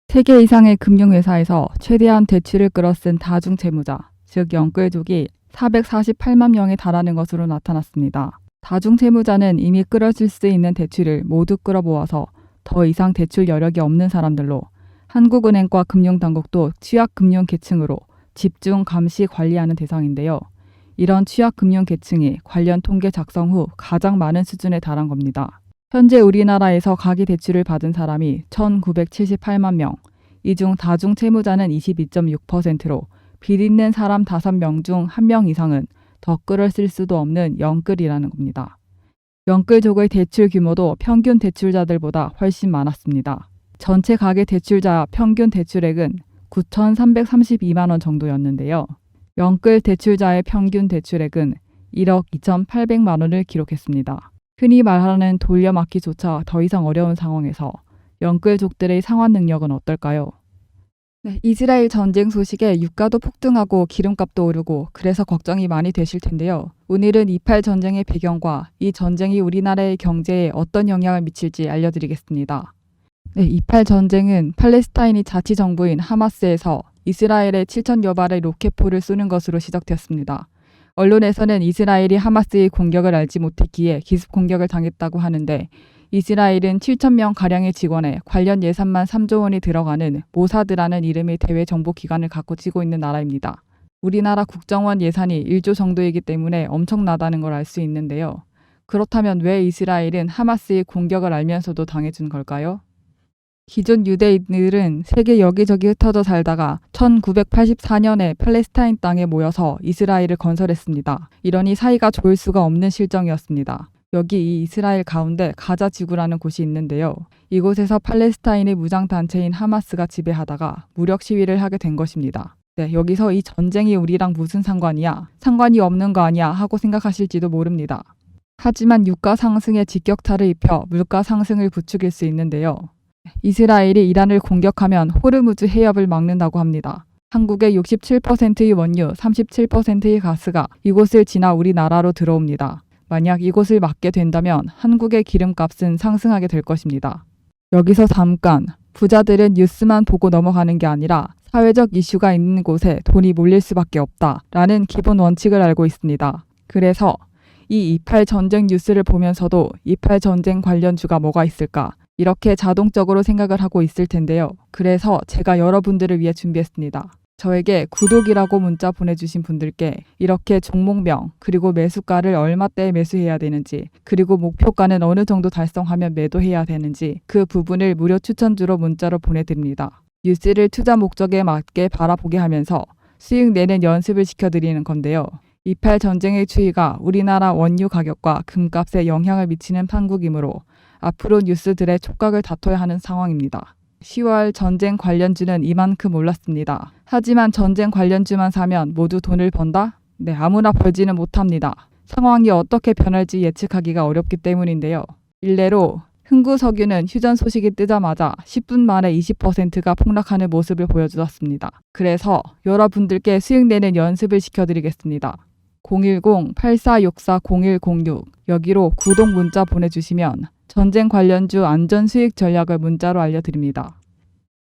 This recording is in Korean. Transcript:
3개 이상의 금융회사에서 최대한 대출을 끌어쓴 다중채무자, 즉 영끌족이 448만 명에 달하는 것으로 나타났습니다. 다중채무자는 이미 끌어쓸 수 있는 대출을 모두 끌어모아서 더 이상 대출 여력이 없는 사람들로, 한국은행과 금융당국도 취약금융계층으로 집중 감시 관리하는 대상인데요. 이런 취약금융계층이 관련 통계 작성 후 가장 많은 수준에 달한 겁니다. 현재 우리나라에서 가계대출을 받은 사람이 1,978만 명, 이 중 다중채무자는 22.6%로 빚 있는 사람 5명 중 1명 이상은 더 끌어쓸 수도 없는 영끌이라는 겁니다. 영끌족의 대출 규모도 평균 대출자들보다 훨씬 많았습니다. 전체 가계대출자 평균 대출액은 9,332만 원 정도였는데요. 영끌 대출자의 평균 대출액은 1억 2,800만 원을 기록했습니다. 흔히 말하는 돌려막기조차 더 이상 어려운 상황에서 영끌족들의 상환 능력은 어떨까요? 이스라엘 전쟁 소식에 유가도 폭등하고 기름값도 오르고 그래서 걱정이 많이 되실 텐데요. 오늘은 2.8 전쟁의 배경과 이 전쟁이 우리나라의 경제에 어떤 영향을 미칠지 알려드리겠습니다. 2.8 전쟁은 팔레스타인이 자치정부인 하마스에서 이스라엘에 7,000여 발의 로켓포를 쏘는 것으로 시작되었습니다. 언론에서는 이스라엘이 하마스의 공격을 알지 못했기에 기습 공격을 당했다고 하는데, 이스라엘은 7,000명 가량의 직원에 관련 예산만 3조 원이 들어가는 모사드라는 이름의 대외 정보 기관을 갖고 지고 있는 나라입니다. 우리나라 국정원 예산이 1조 정도이기 때문에 엄청나다는 걸 알 수 있는데요. 그렇다면 왜 이스라엘은 하마스의 공격을 알면서도 당해준 걸까요? 기존 유대인들은 세계 여기저기 흩어져 살다가 1984년에 팔레스타인 땅에 모여서 이스라엘을 건설했습니다. 이러니 사이가 좋을 수가 없는 실정이었습니다. 여기 이 이스라엘 가운데 가자 지구라는 곳이 있는데요. 이곳에서 팔레스타인의 무장단체인 하마스가 지배하다가 무력 시위를 하게 된 것입니다. 여기서 이 전쟁이 우리랑 무슨 상관이야? 상관이 없는 거 아니야? 하고 생각하실지도 모릅니다. 하지만 유가 상승에 직격탄을 입혀 물가 상승을 부추길 수 있는데요. 이스라엘이 이란을 공격하면 호르무즈 해협을 막는다고 합니다. 한국의 67%의 원유, 37%의 가스가 이곳을 지나 우리나라로 들어옵니다. 만약 이곳을 막게 된다면 한국의 기름값은 상승하게 될 것입니다. 여기서 잠깐, 부자들은 뉴스만 보고 넘어가는 게 아니라 사회적 이슈가 있는 곳에 돈이 몰릴 수밖에 없다라는 기본 원칙을 알고 있습니다. 그래서 이 2.8 전쟁 뉴스를 보면서도 2.8 전쟁 관련주가 뭐가 있을까? 이렇게 자동적으로 생각을 하고 있을 텐데요. 그래서 제가 여러분들을 위해 준비했습니다. 저에게 구독이라고 문자 보내주신 분들께 이렇게 종목명, 그리고 매수가를 얼마대에 매수해야 되는지, 그리고 목표가는 어느 정도 달성하면 매도해야 되는지 그 부분을 무료 추천주로 문자로 보내드립니다. 뉴스를 투자 목적에 맞게 바라보게 하면서 수익 내는 연습을 시켜드리는 건데요. 2.8 전쟁의 추이가 우리나라 원유 가격과 금값에 영향을 미치는 판국이므로 앞으로 뉴스들의 촉각을 다퉈야 하는 상황입니다. 10월 전쟁 관련주는 이만큼 올랐습니다. 하지만 전쟁 관련주만 사면 모두 돈을 번다? 아무나 벌지는 못합니다. 상황이 어떻게 변할지 예측하기가 어렵기 때문인데요. 일례로 흥구석유는 휴전 소식이 뜨자마자 10분 만에 20%가 폭락하는 모습을 보여주었습니다. 그래서 여러분들께 수익 내는 연습을 시켜드리겠습니다. 010-8464-0106 여기로 구독 문자 보내주시면 전쟁 관련주 안전 수익 전략을 문자로 알려드립니다.